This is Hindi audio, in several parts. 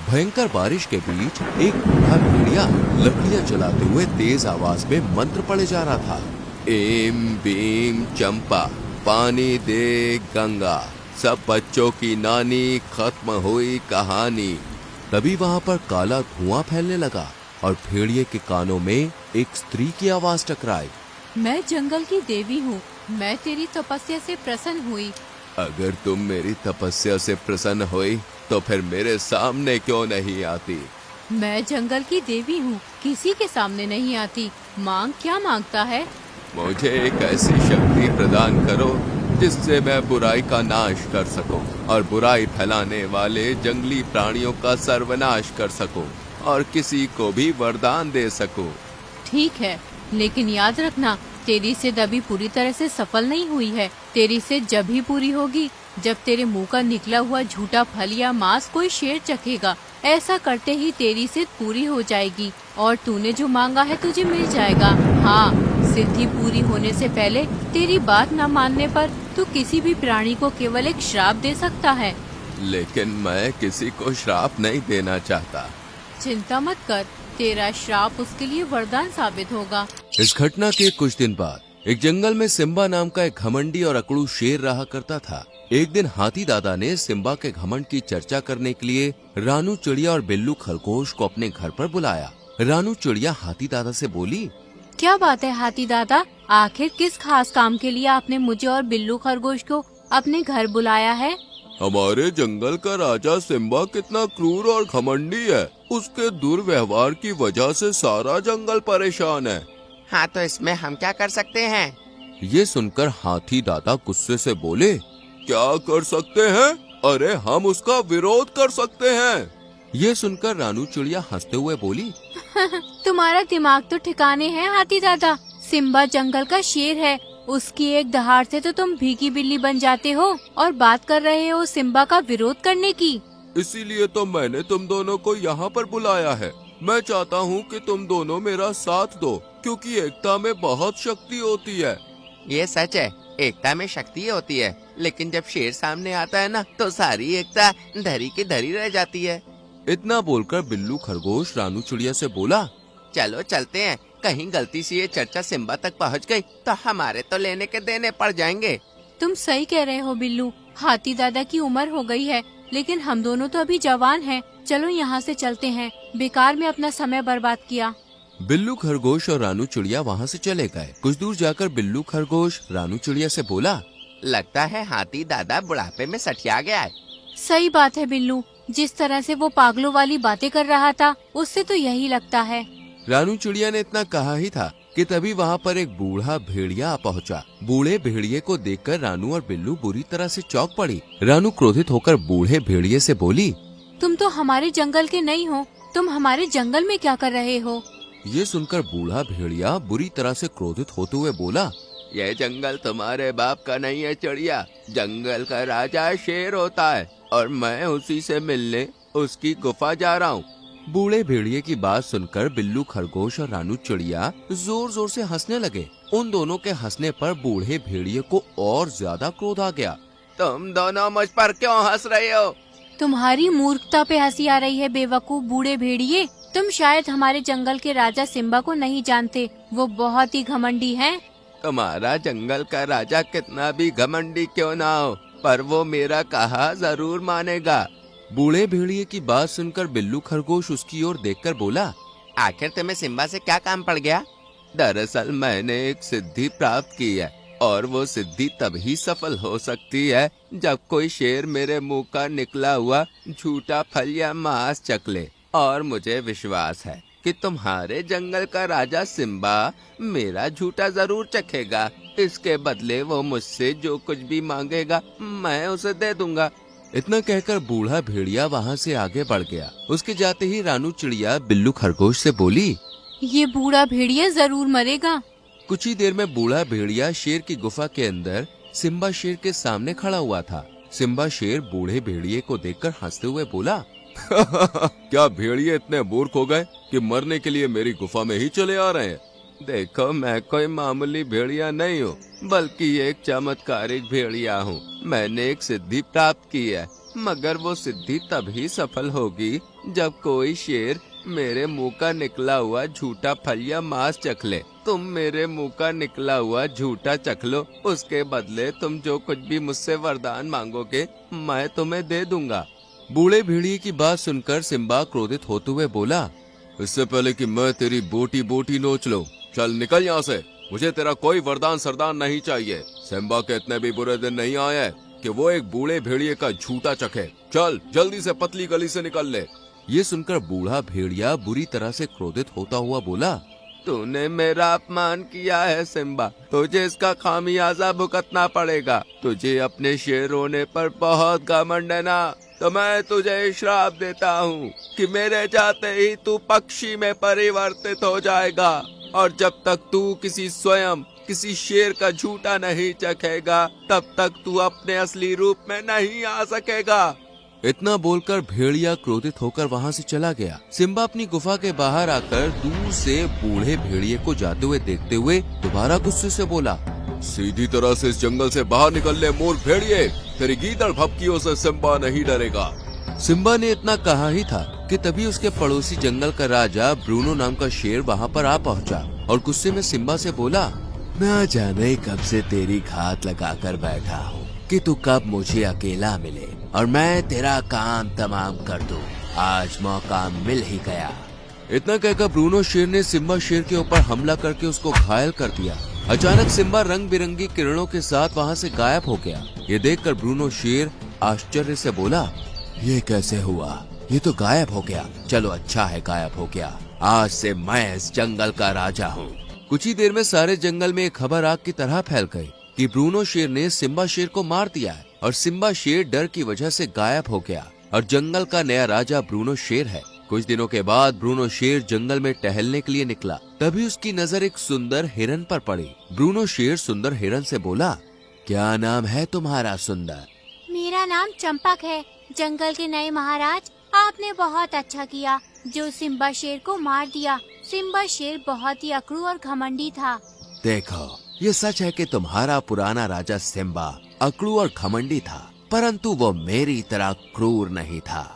भयंकर बारिश के बीच एक बूढ़ा भेड़िया लकड़ियां जलाते हुए तेज आवाज में मंत्र पढ़े जा रहा था। एम बीम चंपा, पानी दे गंगा, सब बच्चों की नानी, खत्म हुई कहानी। तभी वहां पर काला धुआं फैलने लगा और भेड़िए के कानों में एक स्त्री की आवाज टकराई। मैं जंगल की देवी हूँ, मैं तेरी तपस्या से प्रसन्न हुई। अगर तुम मेरी तपस्या से प्रसन्न हुई तो फिर मेरे सामने क्यों नहीं आती? मैं जंगल की देवी हूँ, किसी के सामने नहीं आती। मांग क्या मांगता है? मुझे एक ऐसी शक्ति प्रदान करो जिससे मैं बुराई का नाश कर सकूं और बुराई फैलाने वाले जंगली प्राणियों का सर्वनाश कर सकूं और किसी को भी वरदान दे सकूं। ठीक है, लेकिन याद रखना तेरी सिद्ध अभी पूरी तरह से सफल नहीं हुई है। तेरी सिद्ध जब ही पूरी होगी जब तेरे मुंह का निकला हुआ झूठा फल या मांस कोई शेर चखेगा। ऐसा करते ही तेरी सिद्ध पूरी हो जाएगी और तूने जो मांगा है तुझे मिल जाएगा। हाँ, सिद्धि पूरी होने से पहले तेरी बात न मानने पर तू किसी भी प्राणी को केवल एक श्राप दे सकता है। लेकिन मैं किसी को श्राप नहीं देना चाहता। चिंता मत कर, तेरा श्राप उसके लिए वरदान साबित होगा। इस घटना के कुछ दिन बाद एक जंगल में सिम्बा नाम का एक घमंडी और अकड़ू शेर रहा करता था। एक दिन हाथी दादा ने सिम्बा के घमंड की चर्चा करने के लिए रानू चिड़िया और बिल्लू खरगोश को अपने घर पर बुलाया। रानू चिड़िया हाथी दादा से बोली, क्या बात है हाथी दादा, आखिर किस खास काम के लिए आपने मुझे और बिल्लू खरगोश को अपने घर बुलाया है? हमारे जंगल का राजा सिम्बा कितना क्रूर और घमंडी है। उसके दुर्व्यवहार की वजह से सारा जंगल परेशान है। हाँ, तो इसमें हम क्या कर सकते हैं? ये सुनकर हाथी दादा गुस्से से बोले, क्या कर सकते हैं? अरे हम उसका विरोध कर सकते हैं। ये सुनकर रानू चिड़िया हंसते हुए बोली, तुम्हारा दिमाग तो ठिकाने है हाथी दादा। सिम्बा जंगल का शेर है, उसकी एक दहाड़ से तो तुम भीगी बिल्ली बन जाते हो और बात कर रहे हो सिम्बा का विरोध करने की। इसीलिए तो मैंने तुम दोनों को यहाँ पर बुलाया है। मैं चाहता हूँ कि तुम दोनों मेरा साथ दो, क्योंकि एकता में बहुत शक्ति होती है। ये सच है, एकता में शक्ति होती है, लेकिन जब शेर सामने आता है ना तो सारी एकता धरी की धरी रह जाती है। इतना बोलकर बिल्लू खरगोश रानू चिड़िया से बोला, चलो चलते हैं, कहीं गलती से ये चर्चा सिम्बा तक पहुंच गई तो हमारे तो लेने के देने पड़ जाएंगे। तुम सही कह रहे हो बिल्लू, हाथी दादा की उम्र हो गई है, लेकिन हम दोनों तो अभी जवान हैं। चलो यहाँ से चलते हैं, बेकार में अपना समय बर्बाद किया। बिल्लू खरगोश और रानू चिड़िया वहाँ से चले गए। कुछ दूर जाकर बिल्लू खरगोश रानू चिड़िया से बोला, लगता है हाथी दादा बुढ़ापे में सठिया गया है। सही बात है बिल्लू, जिस तरह से वो पागलों वाली बातें कर रहा था उससे तो यही लगता है। रानू चिड़िया ने इतना कहा ही था कि तभी वहाँ पर एक बूढ़ा भेड़िया आ पहुँचा। बूढ़े भेड़िए को देखकर रानू और बिल्लू बुरी तरह से चौंक पड़ी। रानू क्रोधित होकर बूढ़े भेड़िए से बोली, तुम तो हमारे जंगल के नहीं हो, तुम हमारे जंगल में क्या कर रहे हो? ये सुनकर बूढ़ा भेड़िया बुरी तरह से क्रोधित होते हुए बोला, यह जंगल तुम्हारे बाप का नहीं है चिड़िया, जंगल का राजा शेर होता है और मैं उसी से मिलने उसकी गुफा जा रहा हूँ। बूढ़े भेड़िए की बात सुनकर बिल्लू खरगोश और रानू चिड़िया जोर जोर से हंसने लगे। उन दोनों के हंसने पर बूढ़े भेड़िए को और ज्यादा क्रोध आ गया। तुम दोनों मुझ पर क्यों हंस रहे हो? तुम्हारी मूर्खता पे हंसी आ रही है बेवकूफ बूढ़े भेड़िए। तुम शायद हमारे जंगल के राजा सिम्बा को नहीं जानते, वो बहुत ही घमंडी हैं। तुम्हारा जंगल का राजा कितना भी घमंडी क्यों ना हो, पर वो मेरा कहा जरूर मानेगा। बूढ़े भेड़िए की बात सुनकर बिल्लू खरगोश उसकी ओर देखकर बोला, आखिर तुम्हें सिम्बा से क्या काम पड़ गया? दरअसल मैंने एक सिद्धि प्राप्त की है और वो सिद्धि तभी सफल हो सकती है जब कोई शेर मेरे मुंह का निकला हुआ झूठा फल या मांस चख ले। और मुझे विश्वास है कि तुम्हारे जंगल का राजा सिम्बा मेरा झूठा जरूर चखेगा। इसके बदले वो मुझसे जो कुछ भी मांगेगा मैं उसे दे दूंगा। इतना कहकर बूढ़ा भेड़िया वहाँ से आगे बढ़ गया। उसके जाते ही रानू चिड़िया बिल्लू खरगोश से बोली, ये बूढ़ा भेड़िया जरूर मरेगा। कुछ ही देर में बूढ़ा भेड़िया शेर की गुफा के अंदर सिम्बा शेर के सामने खड़ा हुआ था। सिम्बा शेर बूढ़े भेड़िए को देखकर हंसते हुए बोला, क्या भेड़िए इतने मूर्ख हो गए कि मरने के लिए मेरी गुफा में ही चले आ रहे हैं? देखो, मैं कोई मामूली भेड़िया नहीं हूँ, बल्कि एक चमत्कारिक भेड़िया हूँ। मैंने एक सिद्धि प्राप्त की है, मगर वो सिद्धि तभी सफल होगी जब कोई शेर मेरे मुंह का निकला हुआ झूठा फल या मांस चख ले। तुम मेरे मुंह का निकला हुआ झूठा चख लो, उसके बदले तुम जो कुछ भी मुझसे वरदान मांगोगे मैं तुम्हें दे दूंगा। बूढ़े भेड़िए की बात सुनकर सिम्बा क्रोधित होते हुए बोला, इससे पहले कि मैं तेरी बोटी बोटी नोच लूं, चल निकल यहाँ से। मुझे तेरा कोई वरदान सरदान नहीं चाहिए। सिम्बा के इतने भी बुरे दिन नहीं आए कि वो एक बूढ़े भेड़िए का झूठा चखे। चल जल्दी से पतली गली से निकल ले। ये सुनकर बूढ़ा भेड़िया बुरी तरह से क्रोधित होता हुआ बोला, तूने मेरा अपमान किया है सिम्बा, तुझे इसका खामियाजा भुगतना पड़ेगा। तुझे अपने शेर होने पर बहुत घमंड है ना, तो मैं तुझे श्राप देता हूँ कि मेरे जाते ही तू पक्षी में परिवर्तित हो जाएगा, और जब तक तू किसी शेर का झूठा नहीं चखेगा तब तक तू अपने असली रूप में नहीं आ सकेगा। इतना बोलकर भेड़िया क्रोधित होकर वहाँ से चला गया। सिम्बा अपनी गुफा के बाहर आकर दूर से बूढ़े भेड़िए को जाते हुए देखते हुए दोबारा गुस्से से बोला, सीधी तरह से इस जंगल से बाहर निकल ले मूर्ख भेड़िए, तेरी गीदड़ भपकियों से सिम्बा नहीं डरेगा। सिम्बा ने इतना कहा ही था कि तभी उसके पड़ोसी जंगल का राजा ब्रूनो नाम का शेर वहाँ पर आ पहुँचा और गुस्से में सिम्बा से बोला, ना जाने कब से तेरी घात लगाकर बैठा हूँ कि तू कब मुझे अकेला मिले और मैं तेरा काम तमाम कर दूं। आज मौका मिल ही गया। इतना कहकर ब्रूनो शेर ने सिम्बा शेर के ऊपर हमला करके उसको घायल कर दिया। अचानक सिम्बा रंग बिरंगी किरणों के साथ वहाँ से गायब हो गया। ये देखकर ब्रूनो शेर आश्चर्य से बोला, ये कैसे हुआ? ये तो गायब हो गया। चलो अच्छा है गायब हो गया। आज से मैं इस जंगल का राजा हूँ। कुछ ही देर में सारे जंगल में एक खबर आग की तरह फैल गई कि ब्रूनो शेर ने सिम्बा शेर को मार दिया है और सिम्बा शेर डर की वजह से गायब हो गया और जंगल का नया राजा ब्रूनो शेर है। कुछ दिनों के बाद ब्रूनो शेर जंगल में टहलने के लिए निकला। तभी उसकी नजर एक सुंदर हिरन पर पड़ी। ब्रूनो शेर सुंदर हिरन से बोला, क्या नाम है तुम्हारा सुंदर? मेरा नाम चंपक है। जंगल के नए महाराज, आपने बहुत अच्छा किया जो सिम्बा शेर को मार दिया। सिम्बा शेर बहुत ही अकड़ू और घमंडी था। देखो, ये सच है कि तुम्हारा पुराना राजा सिम्बा अकड़ू और घमंडी था, परंतु वो मेरी तरह क्रूर नहीं था।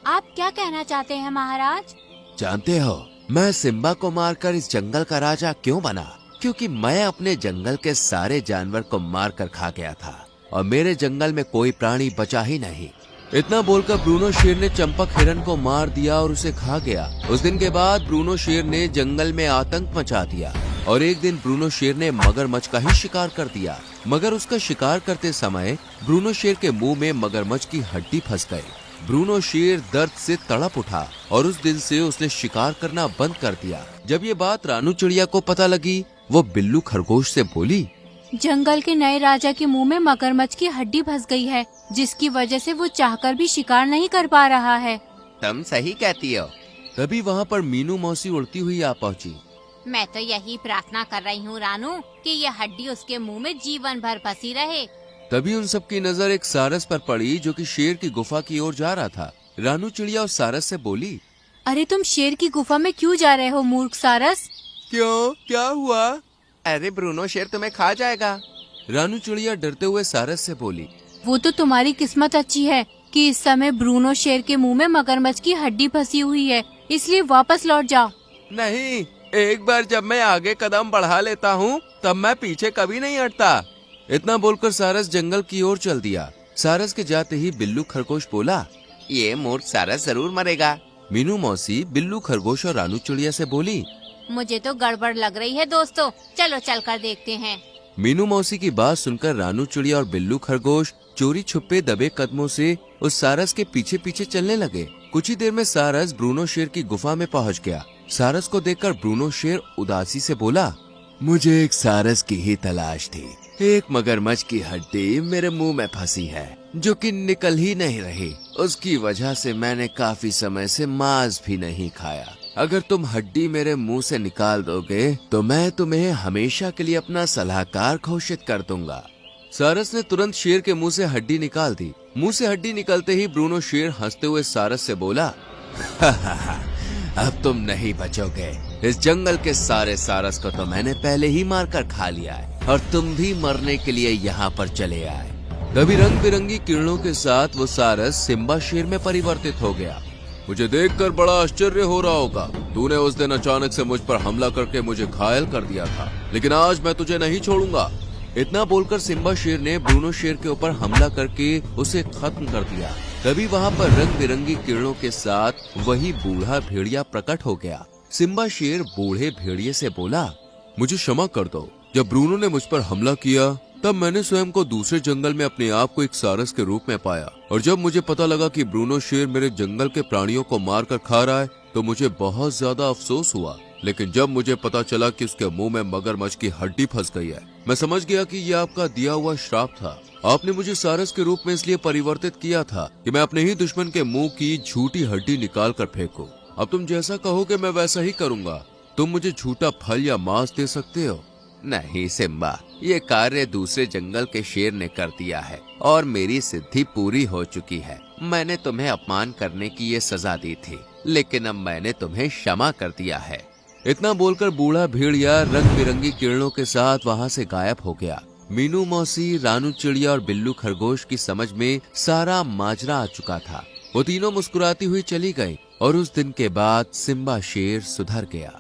आप क्या कहना चाहते हैं महाराज? जानते हो, मैं सिम्बा को मारकर इस जंगल का राजा क्यों बना? क्योंकि मैं अपने जंगल के सारे जानवर को मारकर खा गया था और मेरे जंगल में कोई प्राणी बचा ही नहीं। इतना बोलकर ब्रूनो शेर ने चंपक हिरन को मार दिया और उसे खा गया। उस दिन के बाद ब्रूनो शेर ने जंगल में आतंक मचा दिया और एक दिन ब्रूनो शेर ने मगरमच्छ का ही शिकार कर दिया। मगर उसका शिकार करते समय ब्रूनो शेर के मुंह में मगरमच्छ की हड्डी फंस गई। ब्रूनो शेर दर्द से तड़प उठा और उस दिन से उसने शिकार करना बंद कर दिया। जब ये बात रानू चिड़िया को पता लगी, वो बिल्लू खरगोश से बोली, जंगल के नए राजा के मुंह में मगरमच्छ की हड्डी फंस गई है, जिसकी वजह से वो चाहकर भी शिकार नहीं कर पा रहा है। तुम सही कहती हो। तभी वहाँ पर मीनू मौसी उड़ती हुई आ पहुँची। मैं तो यही प्रार्थना कर रही हूँ रानू कि ये हड्डी उसके मुंह में जीवन भर फंसी रहे। तभी उन सब की नजर एक सारस पर पड़ी जो कि शेर की गुफा की ओर जा रहा था। रानू चिड़िया उस सारस से बोली, अरे तुम शेर की गुफा में क्यों जा रहे हो मूर्ख सारस? क्यों, क्या हुआ? अरे ब्रूनो शेर तुम्हें खा जाएगा। रानू चिड़िया डरते हुए सारस से बोली, वो तो तुम्हारी किस्मत अच्छी है कि इस समय ब्रूनो शेर के मुंह में मगरमच्छ की हड्डी फंसी हुई है, इसलिए वापस लौट जाओ। नहीं, एक बार जब मैं आगे कदम बढ़ा लेता हूँ तब मैं पीछे कभी नहीं हटता। इतना बोलकर सारस जंगल की ओर चल दिया। सारस के जाते ही बिल्लू खरगोश बोला, ये मूर्ख सारस जरूर मरेगा। मीनू मौसी बिल्लू खरगोश और रानू चिड़िया से बोली, मुझे तो गड़बड़ लग रही है दोस्तों, चलो चलकर देखते हैं। मीनू मौसी की बात सुनकर रानू चिड़िया और बिल्लू खरगोश चोरी छुपे दबे कदमों से उस सारस के पीछे पीछे चलने लगे। कुछ ही देर में सारस ब्रूनो शेर की गुफा में पहुंच गया। सारस को देखकर ब्रूनो शेर उदासी से बोला, मुझे एक सारस की ही तलाश थी। एक मगरमच्छ की हड्डी मेरे मुंह में फंसी है जो कि निकल ही नहीं रही। उसकी वजह से मैंने काफी समय से मांस भी नहीं खाया। अगर तुम हड्डी मेरे मुंह से निकाल दोगे तो मैं तुम्हें हमेशा के लिए अपना सलाहकार घोषित कर दूंगा। सारस ने तुरंत शेर के मुंह से हड्डी निकाल दी। मुंह से हड्डी निकलते ही ब्रूनो शेर हंसते हुए सारस से बोला, अब तुम नहीं बचोगे। इस जंगल के सारे सारस को तो मैंने पहले ही मारकर खा लिया है और तुम भी मरने के लिए यहाँ पर चले आए। तभी रंग बिरंगी किरणों के साथ वो सारस सिम्बा शेर में परिवर्तित हो गया। मुझे देखकर बड़ा आश्चर्य हो रहा होगा। तूने उस दिन अचानक से मुझ पर हमला करके मुझे घायल कर दिया था, लेकिन आज मैं तुझे नहीं छोड़ूंगा। इतना बोलकर सिम्बा शेर ने ब्रूनो शेर के ऊपर हमला करके उसे खत्म कर दिया। तभी वहाँ पर रंग बिरंगी किरणों के साथ वही बूढ़ा भेड़िया प्रकट हो गया। सिम्बा शेर बूढ़े भेड़िए से बोला, मुझे क्षमा कर दो। जब ब्रूनो ने मुझ पर हमला किया तब मैंने स्वयं को दूसरे जंगल में अपने आप को एक सारस के रूप में पाया, और जब मुझे पता लगा कि ब्रूनो शेर मेरे जंगल के प्राणियों को मार कर खा रहा है तो मुझे बहुत ज्यादा अफसोस हुआ। लेकिन जब मुझे पता चला कि उसके मुंह में मगरमच्छ की हड्डी फंस गई है, मैं समझ गया कि यह आपका दिया हुआ श्राप था। आपने मुझे सारस के रूप में इसलिए परिवर्तित किया था कि मैं अपने ही दुश्मन के मुंह की झूठी हड्डी निकाल कर फेंकूं। अब तुम जैसा कहोगे मैं वैसा ही करूंगा। तुम मुझे झूठा फल या मांस दे सकते हो। नहीं सिम्बा, ये कार्य दूसरे जंगल के शेर ने कर दिया है और मेरी सिद्धि पूरी हो चुकी है। मैंने तुम्हें अपमान करने की ये सजा दी थी, लेकिन अब मैंने तुम्हें क्षमा कर दिया है। इतना बोलकर बूढ़ा भेड़िया रंग बिरंगी किरणों के साथ वहाँ से गायब हो गया। मीनू मौसी, रानू चिड़िया और बिल्लू खरगोश की समझ में सारा माजरा आ चुका था। वो तीनों मुस्कुराती हुई चली गई और उस दिन के बाद सिम्बा शेर सुधर गया।